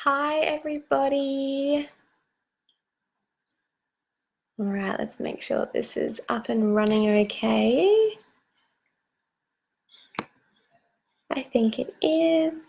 Hi, everybody. All right, let's make sure this is up and running okay. I think it is.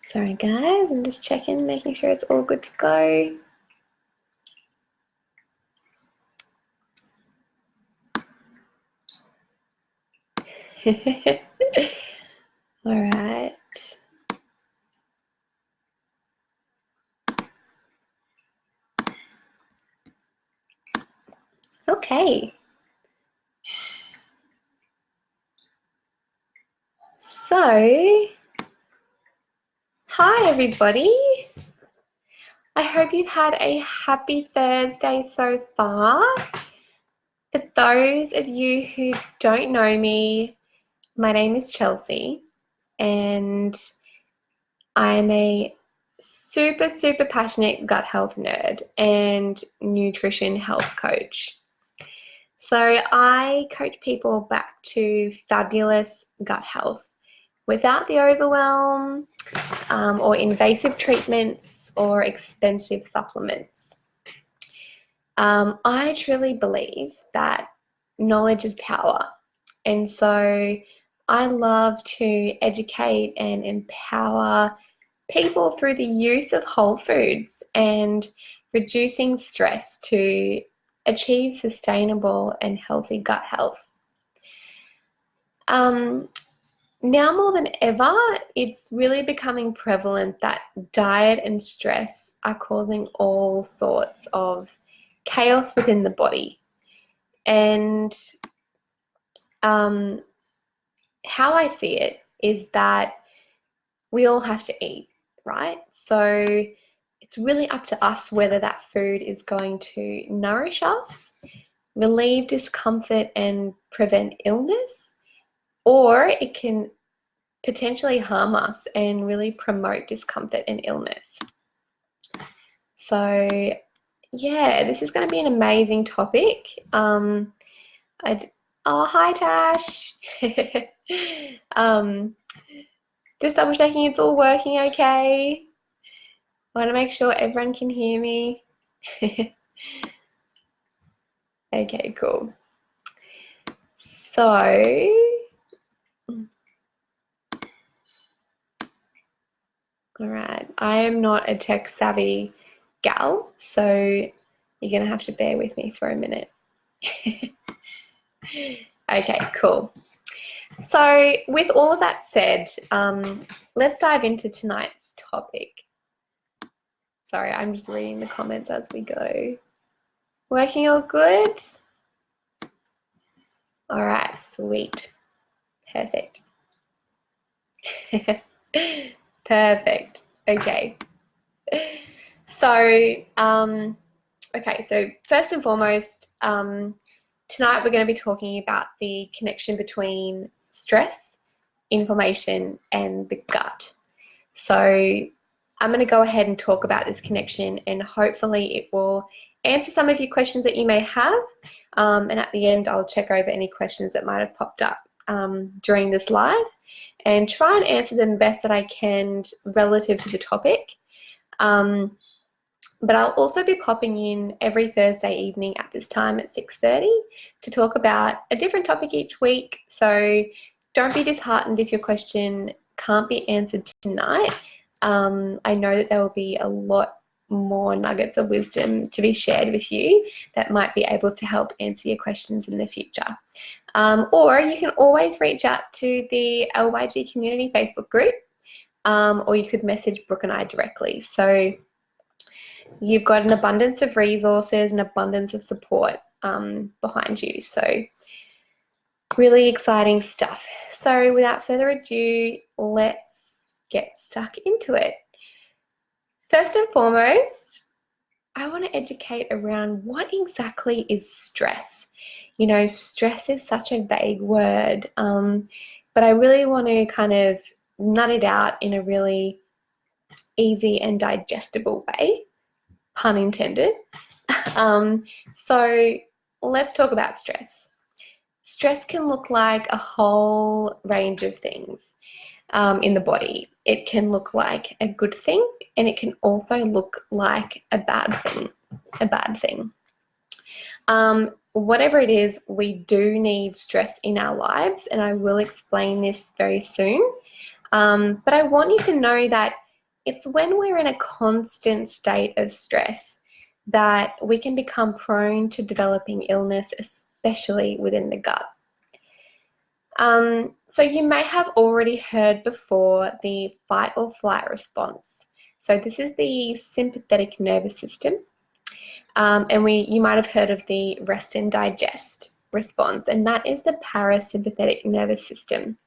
Sorry, guys, I'm just checking, making sure it's all good to go. All right. Okay. So, hi, everybody. I hope you've had a happy Thursday so far. For those of you who don't know me, my name is Chelsea, and I'm a super passionate gut health nerd and nutrition health coach. So I coach people back to fabulous gut health without the overwhelm or invasive treatments or expensive supplements. I truly believe that knowledge is power. And so I love to educate and empower people through the use of whole foods and reducing stress to achieve sustainable and healthy gut health. Now more than ever, it's really becoming prevalent that diet and stress are causing all sorts of chaos within the body. And how I see it is that we all have to eat, right? So it's really up to us whether that food is going to nourish us, relieve discomfort, and prevent illness, or it can potentially harm us and really promote discomfort and illness. So yeah, this is going to be an amazing topic. Oh, hi Tash. Just double checking it's all working okay. I want to make sure everyone can hear me. Okay, cool. So, all right, I am not a tech savvy gal, so you're going to have to bear with me for a minute. Okay, cool. So with all of that said, let's dive into tonight's topic. Sorry, I'm just reading the comments as we go. Working all good? All right, sweet. Perfect. Perfect. Okay. So, okay, so first and foremost, tonight we're going to be talking about the connection between stress, inflammation, and the gut. So I'm going to go ahead and talk about this connection, and hopefully it will answer some of your questions that you may have. And at the end, I'll check over any questions that might have popped up during this live and try and answer them best that I can relative to the topic. But I'll also be popping in every Thursday evening at this time at 6:30 to talk about a different topic each week. So don't be disheartened if your question can't be answered tonight. I know that there will be a lot more nuggets of wisdom to be shared with you that might be able to help answer your questions in the future. Or you can always reach out to the LYG Community Facebook group, or you could message Brooke and I directly. So you've got an abundance of resources, an abundance of support behind you. So really exciting stuff. So without further ado, let's get stuck into it. First and foremost, I want to educate around what exactly is stress. You know, stress is such a vague word, but I really want to kind of nut it out in a really easy and digestible way, pun intended. So let's talk about stress. Stress can look like a whole range of things in the body. It can look like a good thing, and it can also look like a bad thing. Whatever it is, we do need stress in our lives, and I will explain this very soon. But I want you to know that it's when we're in a constant state of stress that we can become prone to developing illness, especially within the gut. So you may have already heard before the fight or flight response. So this is the sympathetic nervous system. And you might have heard of the rest and digest response, and that is the parasympathetic nervous system.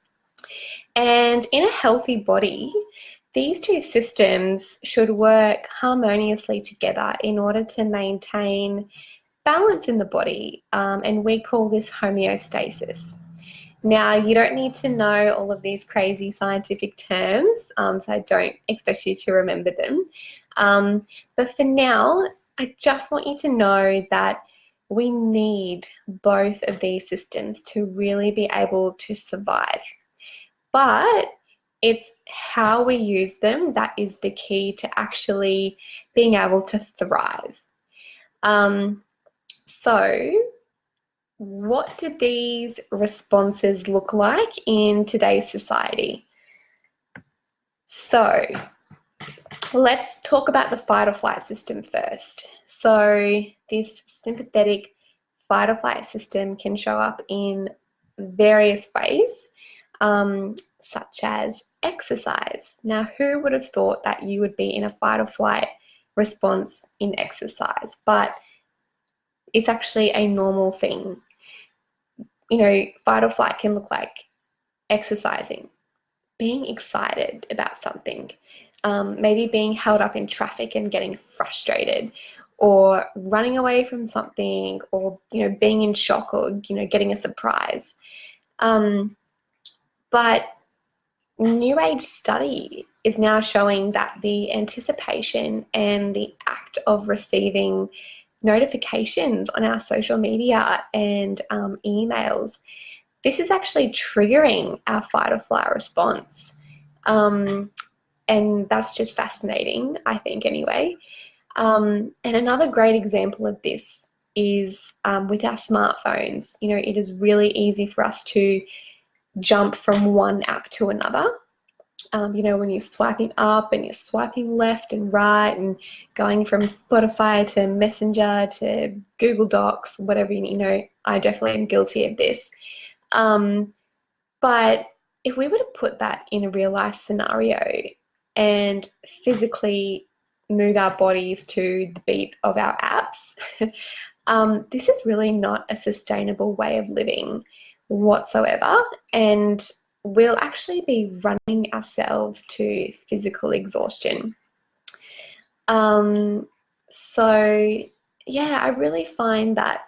And in a healthy body, these two systems should work harmoniously together in order to maintain balance in the body, and we call this homeostasis. Now, you don't need to know all of these crazy scientific terms, so I don't expect you to remember them. But for now, I just want you to know that we need both of these systems to really be able to survive. But it's how we use them that is the key to actually being able to thrive. So what do these responses look like in today's society? So let's talk about the fight or flight system first. So this sympathetic fight or flight system can show up in various ways, such as exercise. Now, who would have thought that you would be in a fight or flight response in exercise? But it's actually a normal thing. You know, fight or flight can look like exercising, being excited about something, maybe being held up in traffic and getting frustrated, or running away from something, or, you know, being in shock, or, you know, getting a surprise. But New Age study is now showing that the anticipation and the act of receiving notifications on our social media and emails, this is actually triggering our fight or flight response. And that's just fascinating, I think, anyway. And another great example of this is with our smartphones. You know, it is really easy for us to jump from one app to another. You know, when you're swiping up and you're swiping left and right and going from Spotify to Messenger to Google Docs, whatever, you know, I definitely am guilty of this. But if we were to put that in a real life scenario and physically move our bodies to the beat of our apps, this is really not a sustainable way of living whatsoever, and we'll actually be running ourselves to physical exhaustion. So yeah, I really find that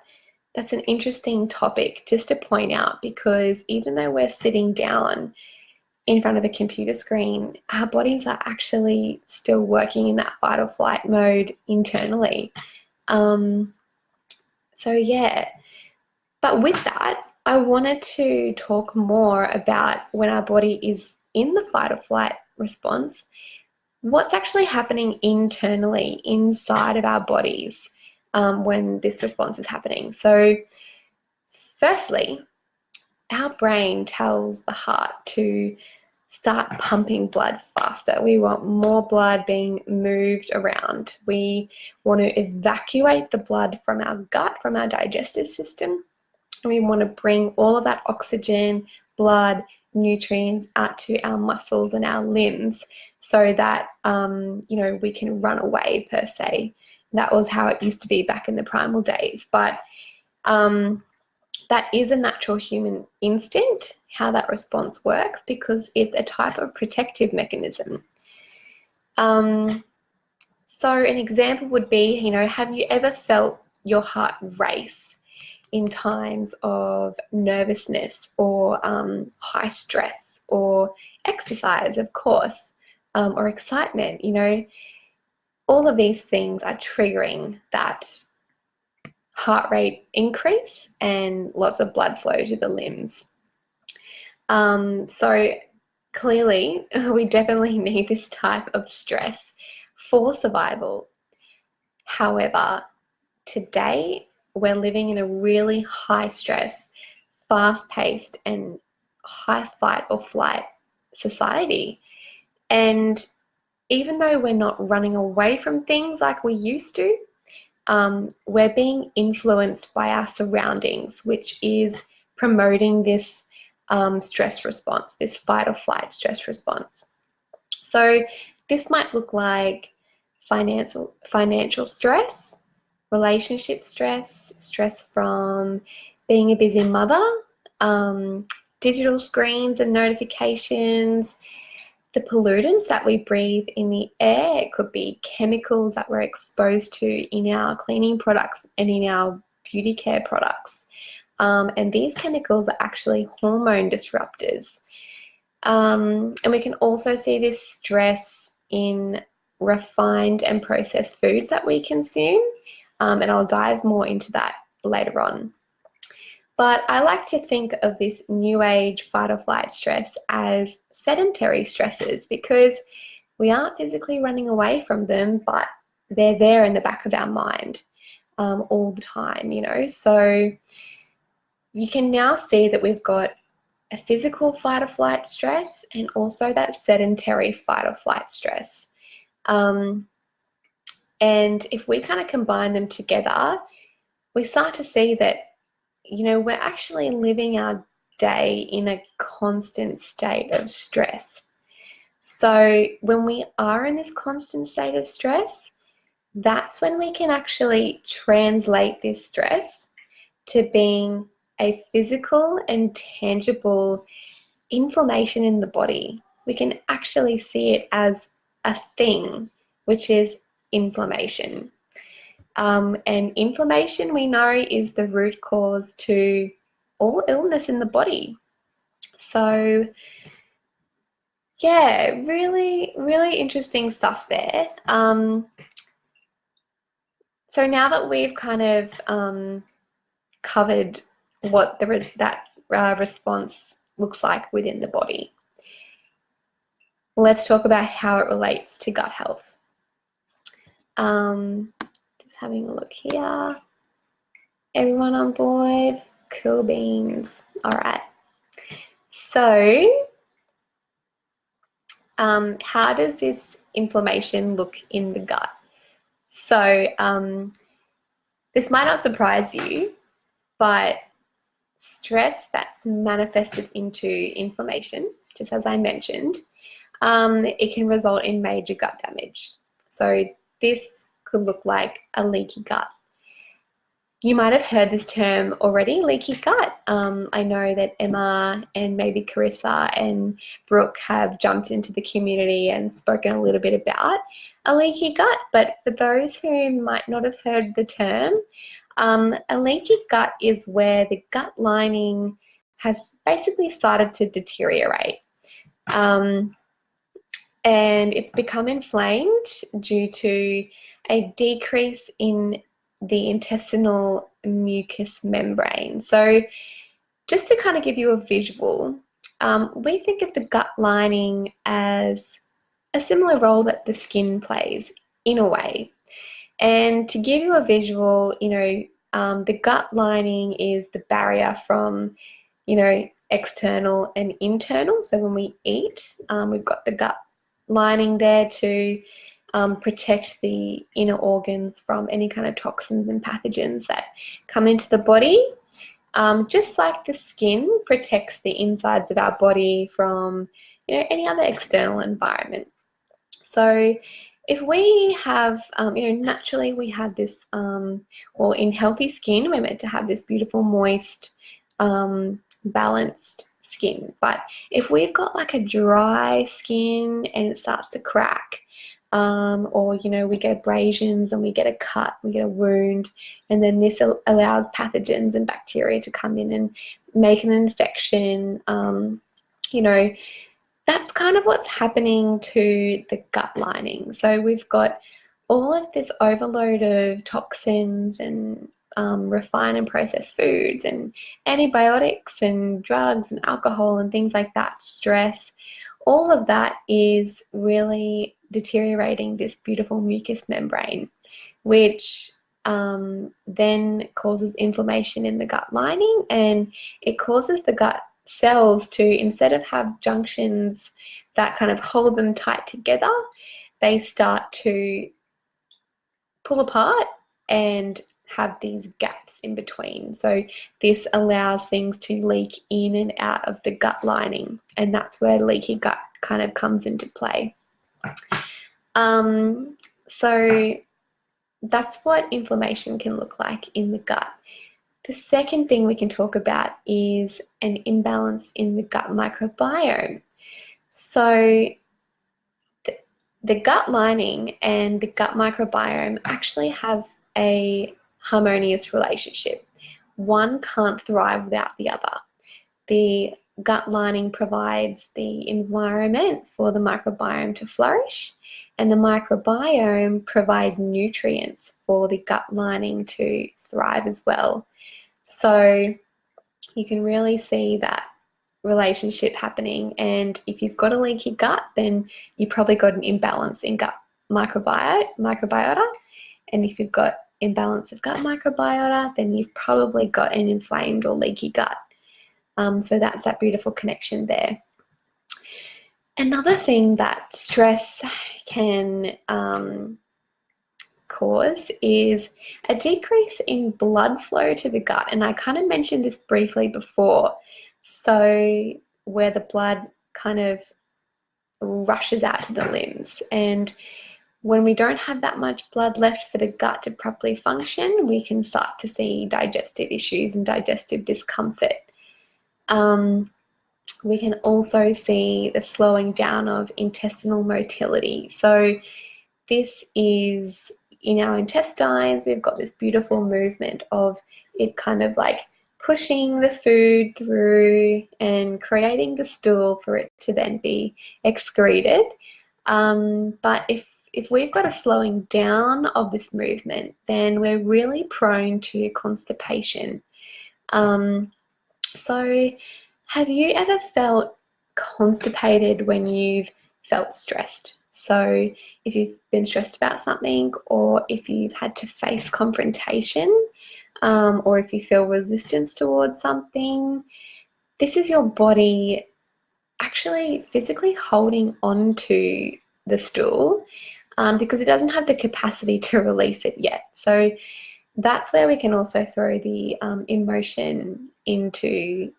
that's an interesting topic just to point out, because even though we're sitting down in front of a computer screen, our bodies are actually still working in that fight or flight mode internally. So yeah, but with that, I wanted to talk more about when our body is in the fight or flight response, what's actually happening internally inside of our bodies when this response is happening. So firstly, our brain tells the heart to start pumping blood faster. We want more blood being moved around. We want to evacuate the blood from our gut, from our digestive system. And we want to bring all of that oxygen, blood, nutrients out to our muscles and our limbs so that, you know, we can run away, per se. That was how it used to be back in the primal days. But that is a natural human instinct, how that response works, because it's a type of protective mechanism. So an example would be, you know, have you ever felt your heart race in times of nervousness or high stress or exercise, of course? or excitement. You know, all of these things are triggering that heart rate increase and lots of blood flow to the limbs. So clearly, we definitely need this type of stress for survival. However, today we're living in a really high stress, fast-paced and high fight or flight society. And even though we're not running away from things like we used to, we're being influenced by our surroundings, which is promoting this stress response, this fight or flight stress response. So this might look like financial stress, relationship stress, stress from being a busy mother, digital screens and notifications, the pollutants that we breathe in the air. It could be chemicals that we're exposed to in our cleaning products and in our beauty care products. And these chemicals are actually hormone disruptors. And we can also see this stress in refined and processed foods that we consume. And I'll dive more into that later on. But I like to think of this new age fight or flight stress as sedentary stresses, because we aren't physically running away from them, but they're there in the back of our mind all the time, you know. So you can now see that we've got a physical fight or flight stress and also that sedentary fight or flight stress. And if we kind of combine them together, we start to see that, you know, we're actually living our day in a constant state of stress. So when we are in this constant state of stress, that's when we can actually translate this stress to being a physical and tangible inflammation in the body. We can actually see it as a thing, which is inflammation. And inflammation, we know, is the root cause to all illness in the body. So yeah, really, really interesting stuff there. So now that we've kind of covered what that response looks like within the body, let's talk about how it relates to gut health. Just having a look here. Everyone on board? Cool beans. All right. So how does this inflammation look in the gut? So this might not surprise you, but stress that's manifested into inflammation, just as I mentioned, it can result in major gut damage. So this could look like a leaky gut. You might have heard this term already, leaky gut. I know that Emma and maybe Carissa and Brooke have jumped into the community and spoken a little bit about a leaky gut. But for those who might not have heard the term, a leaky gut is where the gut lining has basically started to deteriorate. And it's become inflamed due to a decrease in the intestinal mucous membrane. So just to kind of give you a visual, we think of the gut lining as a similar role that the skin plays in a way. And to give you a visual, you know, the gut lining is the barrier from, you know, external and internal. So when we eat, we've got the gut lining there to protect the inner organs from any kind of toxins and pathogens that come into the body. Just like the skin protects the insides of our body from, you know, any other external environment. So if we have, you know, naturally we have this, or in healthy skin, we're meant to have this beautiful, moist, balanced skin. But if we've got like a dry skin and it starts to crack, or, you know, we get abrasions and we get a cut, we get a wound, and then this allows pathogens and bacteria to come in and make an infection, you know, that's kind of what's happening to the gut lining. So we've got all of this overload of toxins and refined and processed foods and antibiotics and drugs and alcohol and things like that, stress. All of that is really deteriorating this beautiful mucous membrane, which then causes inflammation in the gut lining, and it causes the gut cells to, instead of have junctions that kind of hold them tight together, they start to pull apart and have these gaps in between. So this allows things to leak in and out of the gut lining, and that's where leaky gut kind of comes into play. So that's what inflammation can look like in the gut. The second thing we can talk about is an imbalance in the gut microbiome. So the gut lining and the gut microbiome actually have a harmonious relationship. One can't thrive without the other. The gut lining provides the environment for the microbiome to flourish, and the microbiome provides nutrients for the gut lining to thrive as well. So you can really see that relationship happening, and if you've got a leaky gut, then you probably got an imbalance in gut microbiota, and if you've got imbalance of gut microbiota, then you've probably got an inflamed or leaky gut. So that's that beautiful connection there. Another thing that stress can cause is a decrease in blood flow to the gut, and I kind of mentioned this briefly before. So where the blood kind of rushes out to the limbs, and when we don't have that much blood left for the gut to properly function, we can start to see digestive issues and digestive discomfort. We can also see the slowing down of intestinal motility. So this is in our intestines, we've got this beautiful movement of it kind of like pushing the food through and creating the stool for it to then be excreted. But if we've got a slowing down of this movement, then we're really prone to constipation. So have you ever felt constipated when you've felt stressed? So if you've been stressed about something, or if you've had to face confrontation, or if you feel resistance towards something, this is your body actually physically holding on to the stool because it doesn't have the capacity to release it yet. So that's where we can also throw the emotion into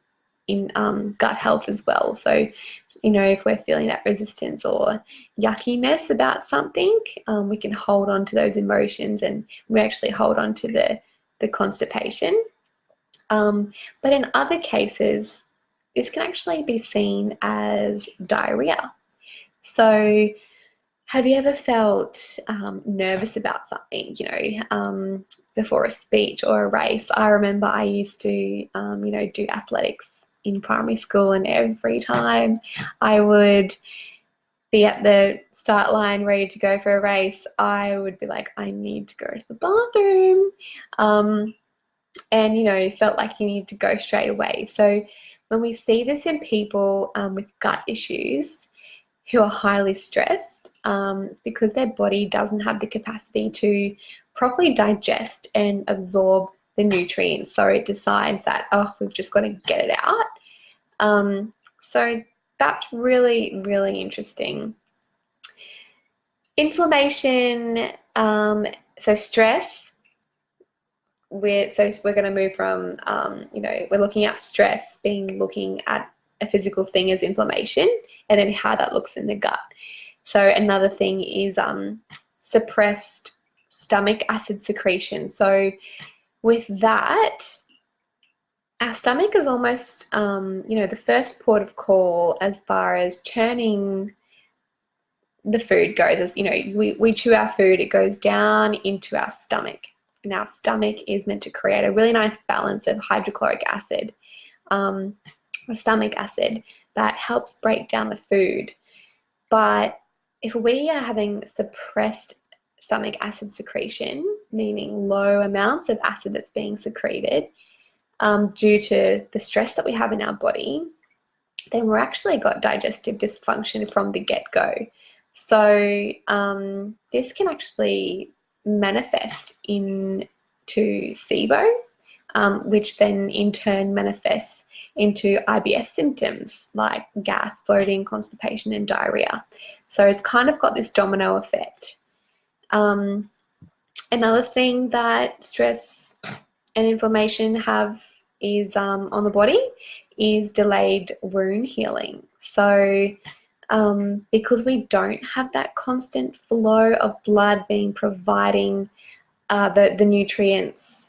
gut health as well. So, you know, if we're feeling that resistance or yuckiness about something, we can hold on to those emotions, and we actually hold on to the constipation. But in other cases, this can actually be seen as diarrhea. So have you ever felt nervous about something, before a speech or a race? I remember I used to, do athletics in primary school, and every time I would be at the start line ready to go for a race, I would be like, I need to go to the bathroom. And felt like you need to go straight away. So when we see this in people with gut issues who are highly stressed, it's because their body doesn't have the capacity to properly digest and absorb the nutrients. So it decides that, we've just got to get it out. So that's really, really interesting. Inflammation, so stress. We're going to move from, we're looking at stress looking at a physical thing as inflammation, and then how that looks in the gut. So another thing is suppressed stomach acid secretion. So with that, our stomach is almost, the first port of call as far as churning the food goes. We chew our food, it goes down into our stomach. And our stomach is meant to create a really nice balance of hydrochloric acid or stomach acid. that helps break down the food. But if we are having suppressed stomach acid secretion, meaning low amounts of acid that's being secreted due to the stress that we have in our body, then we're actually got digestive dysfunction from the get-go. So this can actually manifest into SIBO, which then in turn manifests into IBS symptoms like gas, bloating, constipation, and diarrhea. So it's kind of got this domino effect. Another thing that stress and inflammation have is on the body is delayed wound healing. So because we don't have that constant flow of blood being providing the nutrients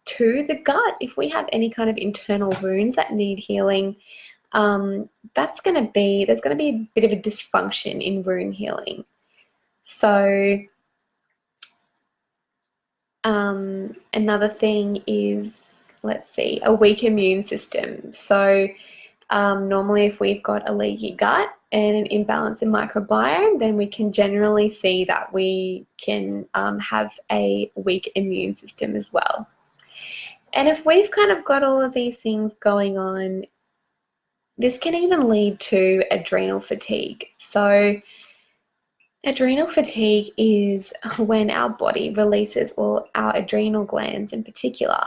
to the gut, if we have any kind of internal wounds that need healing, there's going to be a bit of a dysfunction in wound healing. So another thing is, let's see, a weak immune system. So normally if we've got a leaky gut and an imbalance in microbiome, then we can generally see that we can have a weak immune system as well. And if we've kind of got all of these things going on, this can even lead to adrenal fatigue. So adrenal fatigue is when our body releases, or our adrenal glands in particular,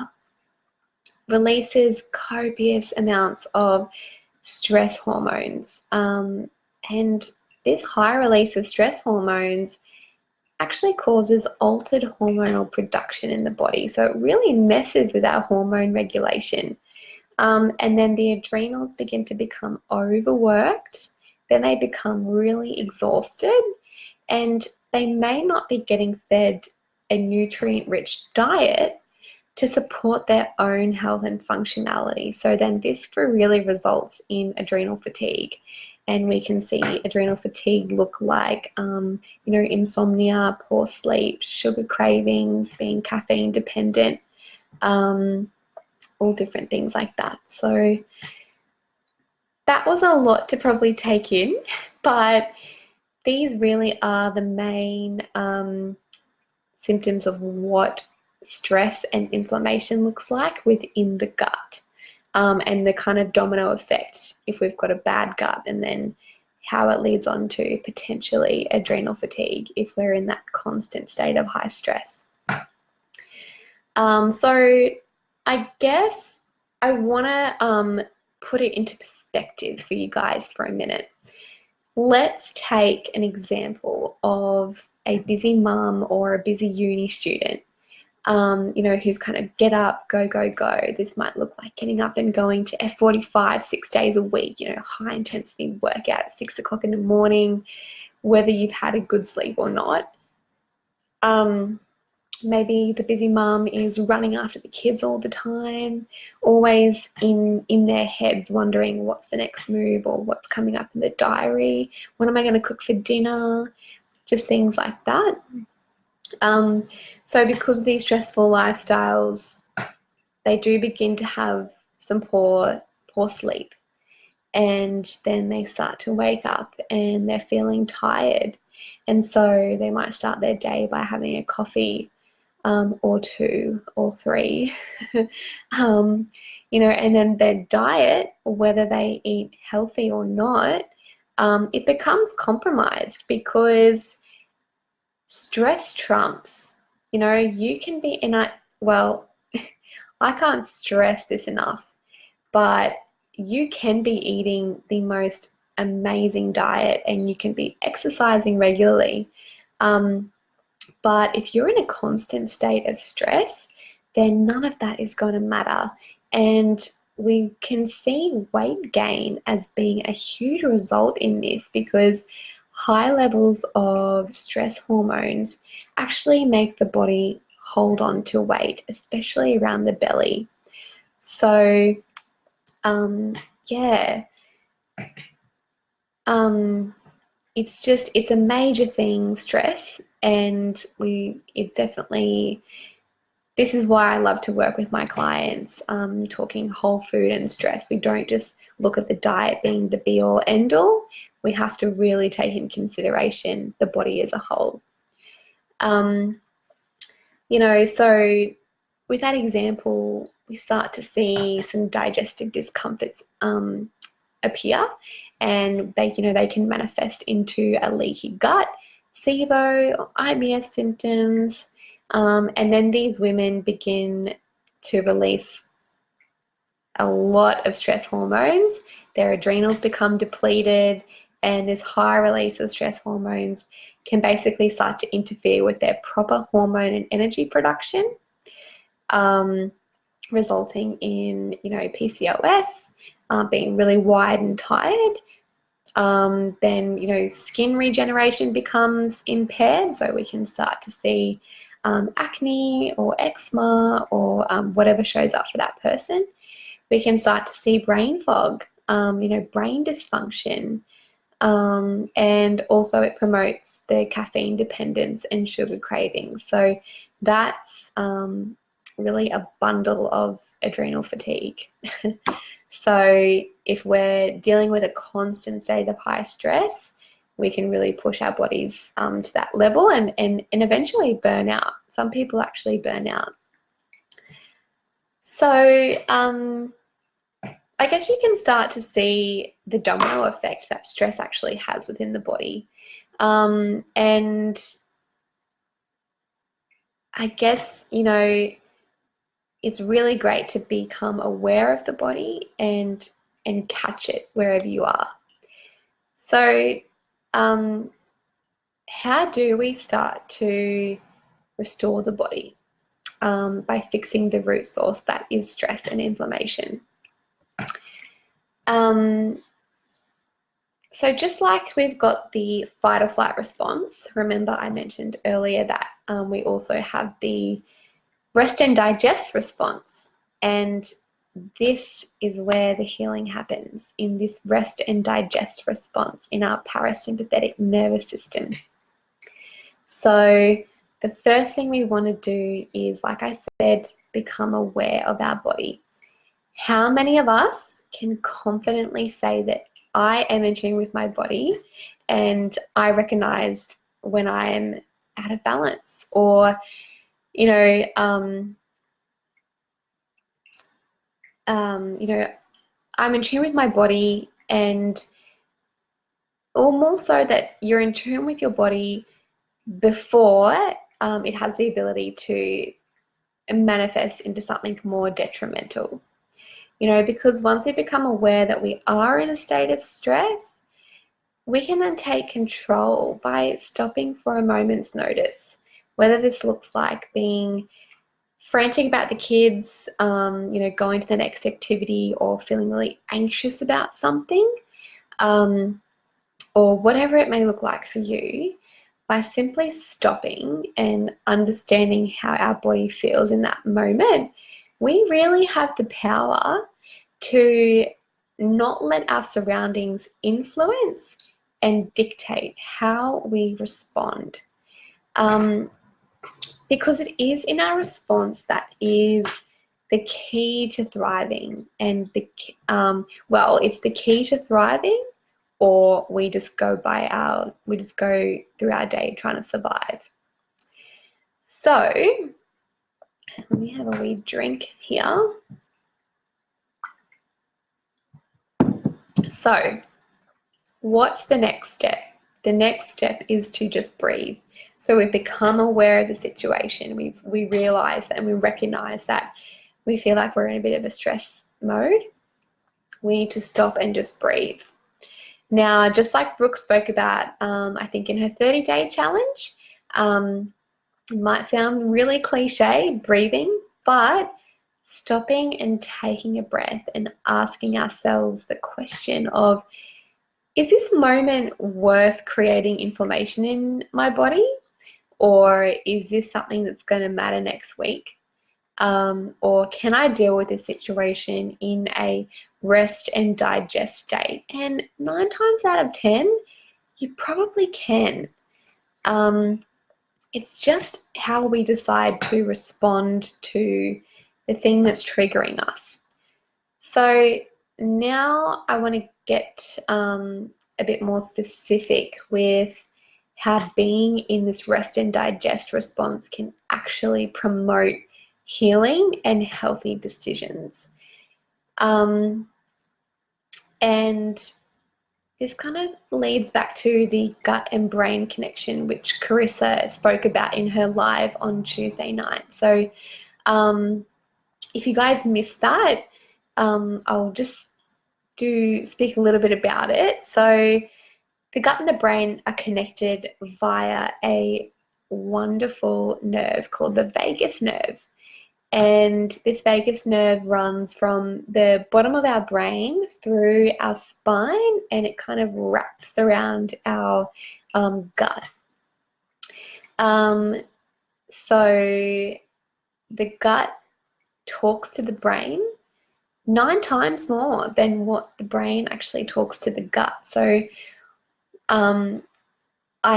releases copious amounts of stress hormones. And this high release of stress hormones actually causes altered hormonal production in the body. So it really messes with our hormone regulation. And then the adrenals begin to become overworked. Then they become really exhausted, and they may not be getting fed a nutrient-rich diet to support their own health and functionality. So then this really results in adrenal fatigue. And we can see adrenal fatigue look like, insomnia, poor sleep, sugar cravings, being caffeine dependent, all different things like that. So that was a lot to probably take in, but these really are the main symptoms of what stress and inflammation looks like within the gut. And the kind of domino effect if we've got a bad gut, and then how it leads on to potentially adrenal fatigue if we're in that constant state of high stress. So I guess I want to put it into perspective for you guys for a minute. Let's take an example of a busy mum or a busy uni student, who's kind of get up, go, go, go. This might look like getting up and going to F45 6 days a week, high intensity workout at 6 o'clock in the morning, whether you've had a good sleep or not. Maybe the busy mum is running after the kids all the time, always in their heads wondering what's the next move or what's coming up in the diary. When am I going to cook for dinner? Just things like that. So because of these stressful lifestyles, they do begin to have some poor sleep, and then they start to wake up and they're feeling tired, and so they might start their day by having a coffee or 2 or 3 and then their diet, whether they eat healthy or not, it becomes compromised because stress trumps. You can be in a, well, I can't stress this enough, but you can be eating the most amazing diet and you can be exercising regularly. But if you're in a constant state of stress, then none of that is going to matter. And we can see weight gain as being a huge result in this, because high levels of stress hormones actually make the body hold on to weight, especially around the belly. So, it's a major thing, stress, and it's definitely this is why I love to work with my clients, talking whole food and stress. We don't just look at the diet being the be-all, end-all. We have to really take into consideration the body as a whole. You know, so with that example, we start to see some digestive discomforts appear, and they, you know, they can manifest into a leaky gut, SIBO, or IBS symptoms, and then these women begin to release a lot of stress hormones. Their adrenals become depleted, and this high release of stress hormones can basically start to interfere with their proper hormone and energy production, resulting in, you know, PCOS, being really wide and tired. Then, you know, skin regeneration becomes impaired, so we can start to see acne or eczema or whatever shows up for that person. We can start to see brain fog, you know, brain dysfunction, and also it promotes the caffeine dependence and sugar cravings. So that's really a bundle of adrenal fatigue. So if we're dealing with a constant state of high stress, we can really push our bodies to that level and eventually burn out. Some people actually burn out. So I guess you can start to see the domino effect that stress actually has within the body. And I guess, you know, it's really great to become aware of the body and catch it wherever you are. So how do we start to restore the body? By fixing the root source, that is stress and inflammation. So just like we've got the fight or flight response, remember I mentioned earlier that we also have the rest and digest response, and this is where the healing happens, in this rest and digest response in our parasympathetic nervous system. So the first thing we want to do is, like I said, become aware of our body. How many of us can confidently say that I am in tune with my body and I recognized when I am out of balance, or, you know, I'm in tune with my body, and or more so that you're in tune with your body before it has the ability to manifest into something more detrimental. You know, because once we become aware that we are in a state of stress, we can then take control by stopping for a moment's notice, whether this looks like being frantic about the kids, you know, going to the next activity, or feeling really anxious about something, or whatever it may look like for you. By simply stopping and understanding how our body feels in that moment, we really have the power to not let our surroundings influence and dictate how we respond. Because it is in our response that is the key to thriving, and it's the key to thriving, or we just go through our day trying to survive. So let me have a wee drink here. So what's the next step? The next step is to just breathe. So we've become aware of the situation. We realize and we recognize that we feel like we're in a bit of a stress mode. We need to stop and just breathe. Now, just like Brooke spoke about, I think in her 30-day challenge, it might sound really cliche, breathing, but stopping and taking a breath and asking ourselves the question of, is this moment worth creating inflammation in my body? Or is this something that's going to matter next week? Or can I deal with this situation in a rest and digest state? And 9 times out of 10, you probably can. It's just how we decide to respond to the thing that's triggering us. So now I want to get a bit more specific with how being in this rest and digest response can actually promote healing and healthy decisions. And this kind of leads back to the gut and brain connection, which Carissa spoke about in her live on Tuesday night. So if you guys missed that, I'll just speak a little bit about it. So the gut and the brain are connected via a wonderful nerve called the vagus nerve. And this vagus nerve runs from the bottom of our brain through our spine, and it kind of wraps around our gut. So the gut talks to the brain 9 times more than what the brain actually talks to the gut. So I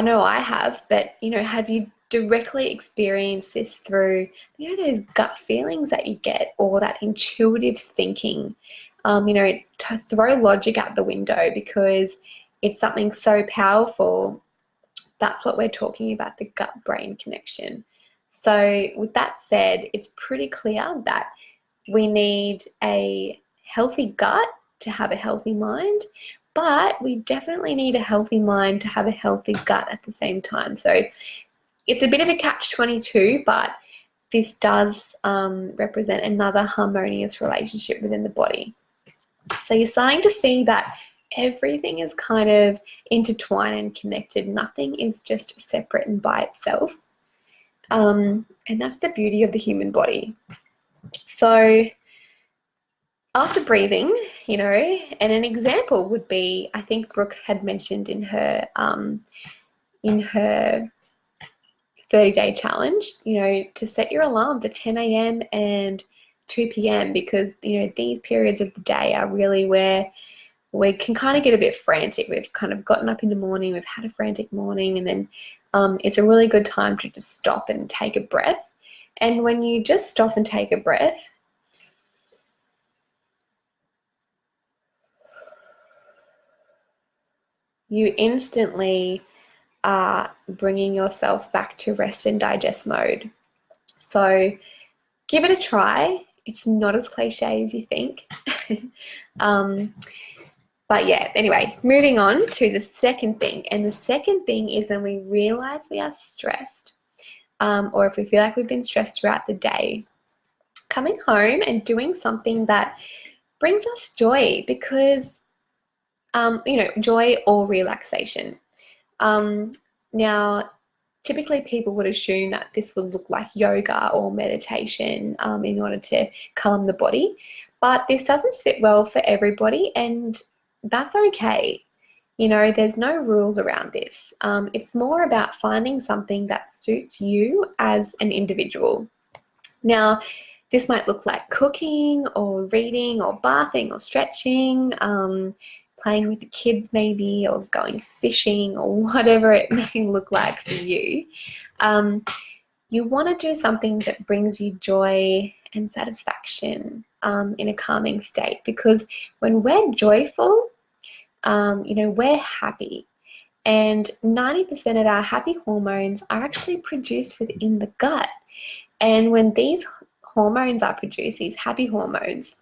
know I have, but have you directly experienced this through those gut feelings that you get, or that intuitive thinking? To throw logic out the window because it's something so powerful. That's what we're talking about, the gut-brain connection. So with that said, it's pretty clear that we need a healthy gut to have a healthy mind, but we definitely need a healthy mind to have a healthy gut at the same time. So it's a bit of a catch-22, but this does represent another harmonious relationship within the body. So you're starting to see that everything is kind of intertwined and connected. Nothing is just separate and by itself. And that's the beauty of the human body. So after breathing, and an example would be, I think Brooke had mentioned in her 30-day challenge, to set your alarm for 10 a.m. and 2 p.m. because, these periods of the day are really where we can kind of get a bit frantic. We've kind of gotten up in the morning, we've had a frantic morning, and then it's a really good time to just stop and take a breath. And when you just stop and take a breath, you instantly are bringing yourself back to rest and digest mode. So give it a try. It's not as cliche as you think. But yeah, anyway, moving on to the second thing. And the second thing is when we realize we are stressed, or if we feel like we've been stressed throughout the day, coming home and doing something that brings us joy, because, joy or relaxation. Now, typically people would assume that this would look like yoga or meditation in order to calm the body, but this doesn't sit well for everybody, and that's okay. There's no rules around this. It's more about finding something that suits you as an individual. Now, this might look like cooking or reading or bathing or stretching, playing with the kids maybe, or going fishing, or whatever it may look like for you. You want to do something that brings you joy and satisfaction in a calming state, because when we're joyful, we're happy, and 90% of our happy hormones are actually produced within the gut. And when these hormones are produced, these happy hormones,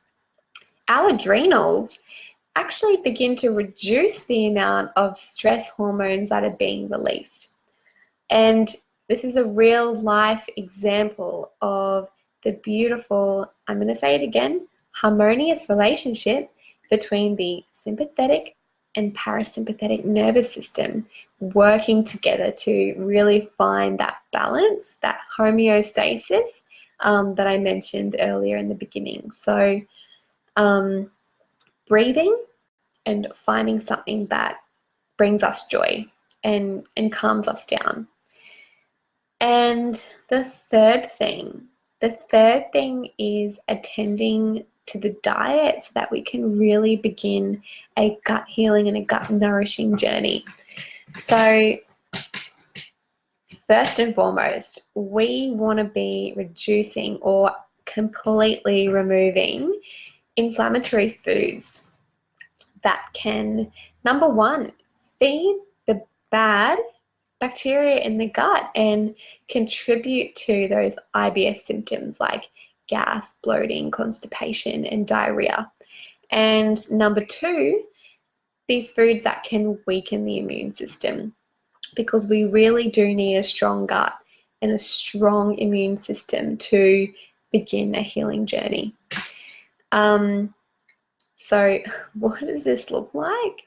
our adrenals actually begin to reduce the amount of stress hormones that are being released. And this is a real life example of the beautiful, I'm going to say it again, harmonious relationship between the sympathetic and parasympathetic nervous system working together to really find that balance, that homeostasis that I mentioned earlier in the beginning. So breathing and finding something that brings us joy and calms us down. And the third thing is attending to the diet so that we can really begin a gut healing and a gut nourishing journey. So first and foremost, we want to be reducing or completely removing inflammatory foods that can, number one, feed the bad bacteria in the gut and contribute to those IBS symptoms like gas, bloating, constipation, and diarrhea. And number two, these foods that can weaken the immune system, because we really do need a strong gut and a strong immune system to begin a healing journey. So what does this look like?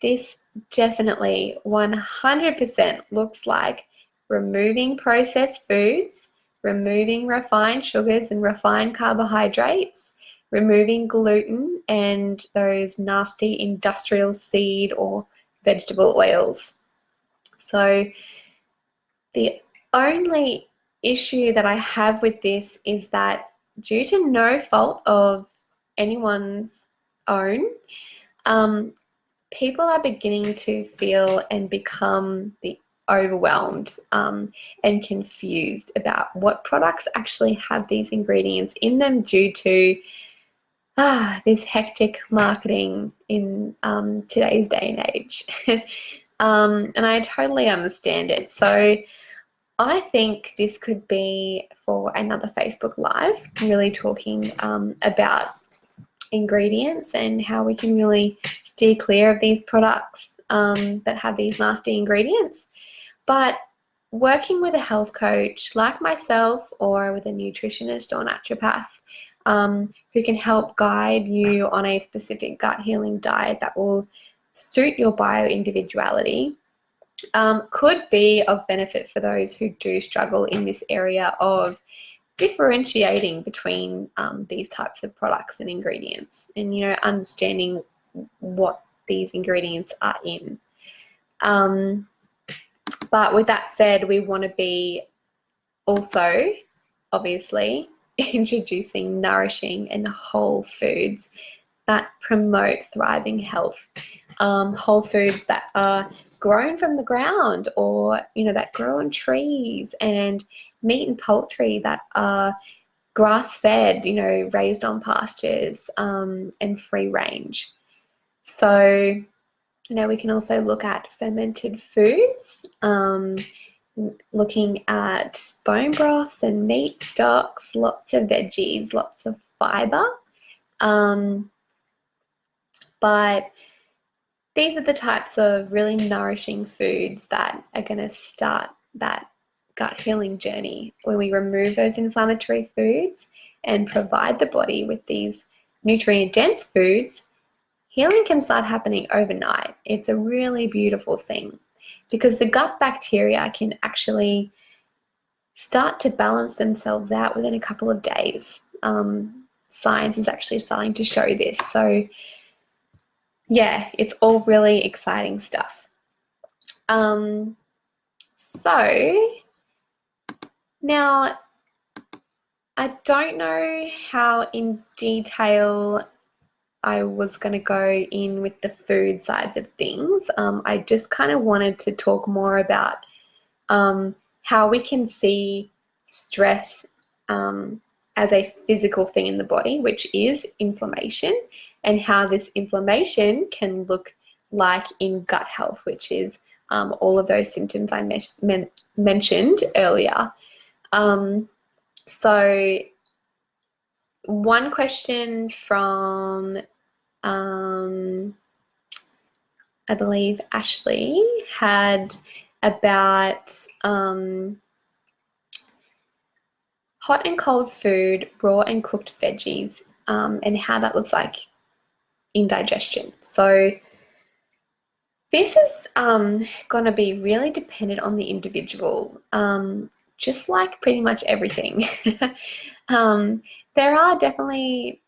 This definitely 100% looks like removing processed foods, removing refined sugars and refined carbohydrates, removing gluten and those nasty industrial seed or vegetable oils. So the only issue that I have with this is that due to no fault of anyone's own, people are beginning to feel and become overwhelmed and confused about what products actually have these ingredients in them due to this hectic marketing in today's day and age. And I totally understand it. So I think this could be for another Facebook Live, really talking about ingredients and how we can really steer clear of these products that have these nasty ingredients. But working with a health coach like myself or with a nutritionist or naturopath who can help guide you on a specific gut healing diet that will suit your bio-individuality could be of benefit for those who do struggle in this area of differentiating between these types of products and ingredients, and understanding what these ingredients are in. But with that said, we want to be also obviously introducing nourishing and whole foods that promote thriving health, whole foods that are grown from the ground, or that grow on trees, and meat and poultry that are grass-fed, raised on pastures, and free range. So we can also look at fermented foods, looking at bone broths and meat stocks, lots of veggies, lots of fiber. But these are the types of really nourishing foods that are going to start that gut healing journey. When we remove those inflammatory foods and provide the body with these nutrient-dense foods, healing can start happening overnight. It's a really beautiful thing because the gut bacteria can actually start to balance themselves out within a couple of days. Science is actually starting to show this. So yeah, it's all really exciting stuff. So now, I don't know how in detail I was going to go in with the food sides of things. I just kind of wanted to talk more about how we can see stress as a physical thing in the body, which is inflammation, and how this inflammation can look like in gut health, which is all of those symptoms I mentioned earlier. So one question from, I believe Ashley had about hot and cold food, raw and cooked veggies, and how that looks like in digestion. So this is going to be really dependent on the individual, just like pretty much everything. There are definitely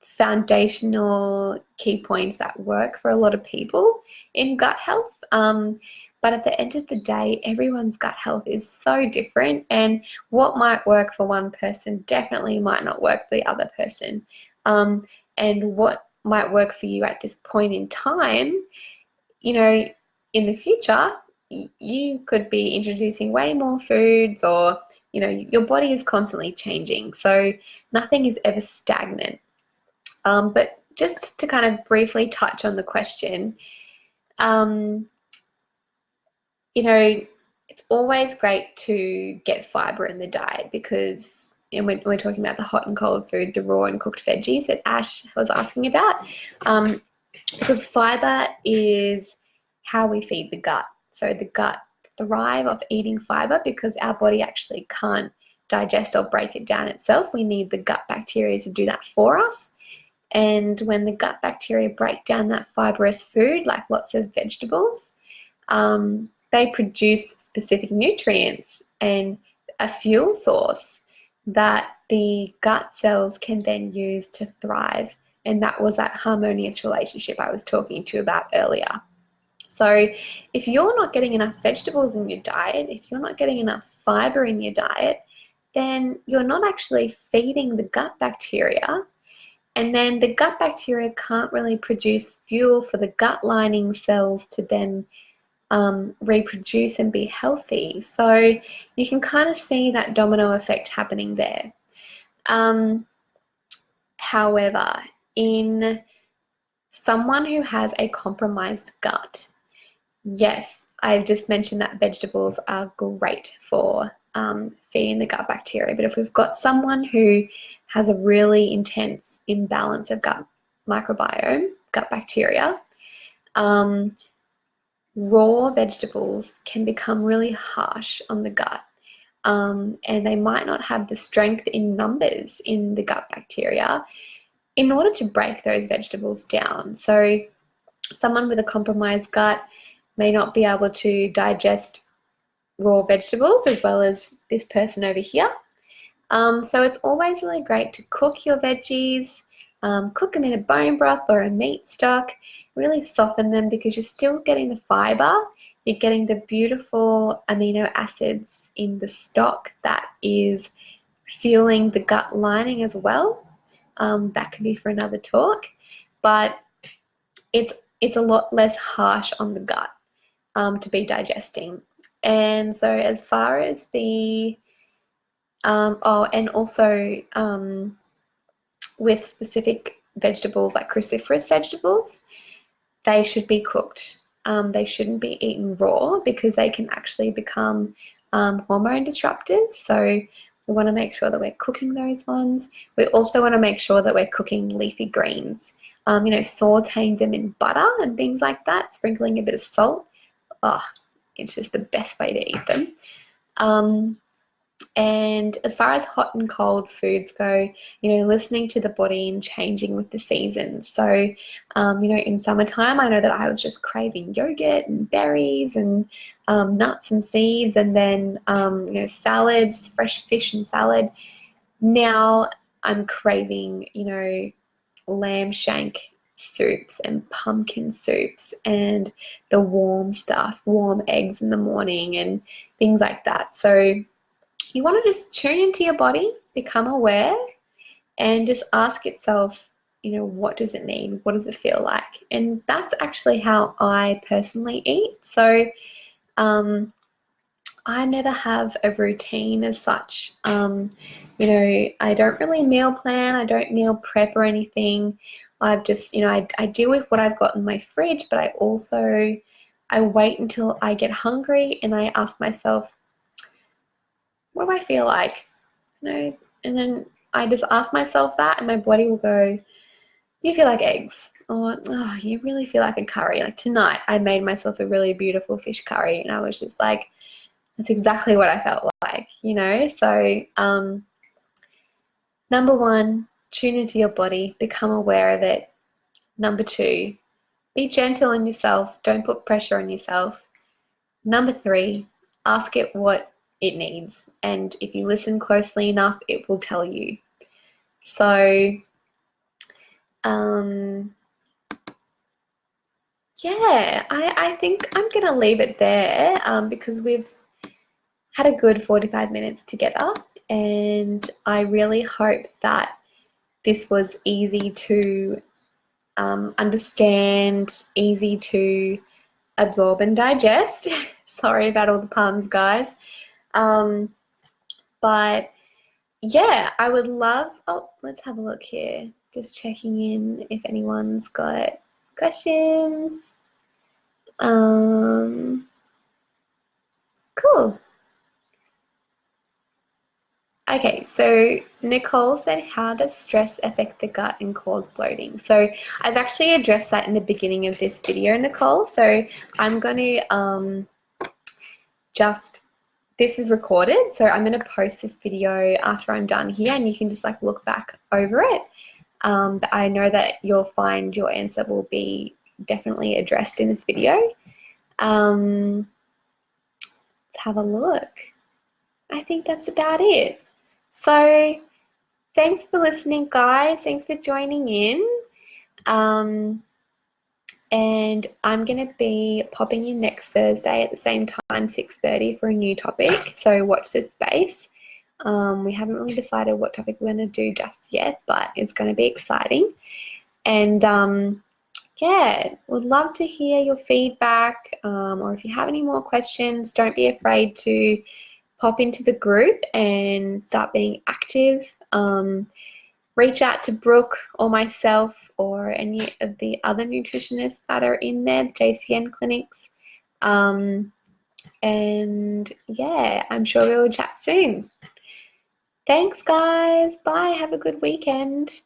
foundational key points that work for a lot of people in gut health. But at the end of the day, everyone's gut health is so different, and what might work for one person definitely might not work for the other person. And what might work for you at this point in time, in the future you could be introducing way more foods, or your body is constantly changing, so nothing is ever stagnant. But just to kind of briefly touch on the question, it's always great to get fiber in the diet, because we're talking about the hot and cold food, the raw and cooked veggies that Ash was asking about, because fiber is how we feed the gut. So the gut thrive off eating fiber because our body actually can't digest or break it down itself. We need the gut bacteria to do that for us. And when the gut bacteria break down that fibrous food, like lots of vegetables, they produce specific nutrients and a fuel source that the gut cells can then use to thrive. And that was that harmonious relationship I was talking to you about earlier. So if you're not getting enough vegetables in your diet, if you're not getting enough fiber in your diet, then you're not actually feeding the gut bacteria. And then the gut bacteria can't really produce fuel for the gut lining cells to then reproduce and be healthy. So you can kind of see that domino effect happening there. However, in someone who has a compromised gut, yes, I've just mentioned that vegetables are great for feeding the gut bacteria. But if we've got someone who has a really intense imbalance of gut microbiome, gut bacteria, raw vegetables can become really harsh on the gut, and they might not have the strength in numbers in the gut bacteria in order to break those vegetables down. So someone with a compromised gut may not be able to digest raw vegetables as well as this person over here. So it's always really great to cook your veggies, cook them in a bone broth or a meat stock, really soften them, because you're still getting the fiber, you're getting the beautiful amino acids in the stock that is fueling the gut lining as well. That could be for another talk, but it's a lot less harsh on the gut to be digesting. And so as far as the and also with specific vegetables like cruciferous vegetables, they should be cooked. They shouldn't be eaten raw, because they can actually become hormone disruptors. So we want to make sure that we're cooking those ones. We also want to make sure that we're cooking leafy greens, sauteing them in butter and things like that, sprinkling a bit of salt. Oh, it's just the best way to eat them. And as far as hot and cold foods go, listening to the body and changing with the seasons. So, in summertime, I know that I was just craving yogurt and berries and nuts and seeds, and then, salads, fresh fish and salad. Now I'm craving, lamb shank soups and pumpkin soups and the warm stuff, warm eggs in the morning and things like that. So you want to just tune into your body, become aware, and just ask itself, what does it need? What does it feel like? And that's actually how I personally eat. So I never have a routine as such. I don't really meal plan. I don't meal prep or anything. I've just, I deal with what I've got in my fridge, but I wait until I get hungry and I ask myself, what do I feel like? And then I just ask myself that, and my body will go, you feel like eggs, or oh, you really feel like a curry. Like tonight, I made myself a really beautiful fish curry, and I was just like, that's exactly what I felt like, So, number one, tune into your body, become aware of it. Number two, be gentle on yourself. Don't put pressure on yourself. Number three, ask it what it needs, and if you listen closely enough, it will tell you. So yeah, I think I'm gonna leave it there, because we've had a good 45 minutes together, and I really hope that this was easy to understand, easy to absorb and digest. Sorry about all the puns, guys. But yeah, I would love, oh, let's have a look here. Just checking in if anyone's got questions. Cool. Okay, so Nicole said, how does stress affect the gut and cause bloating? So I've actually addressed that in the beginning of this video, Nicole. So I'm going to this is recorded, so I'm going to post this video after I'm done here, and you can just like look back over it. But I know that you'll find your answer will be definitely addressed in this video. Let's have a look. I think that's about it. So thanks for listening, guys. Thanks for joining in. And I'm going to be popping in next Thursday at the same time, 6:30, for a new topic. So watch this space. We haven't really decided what topic we're going to do just yet, but it's going to be exciting. And yeah, would love to hear your feedback, or if you have any more questions, don't be afraid to pop into the group and start being active. Reach out to Brooke or myself or any of the other nutritionists that are in there, JCN clinics. And yeah, I'm sure we will chat soon. Thanks, guys. Bye. Have a good weekend.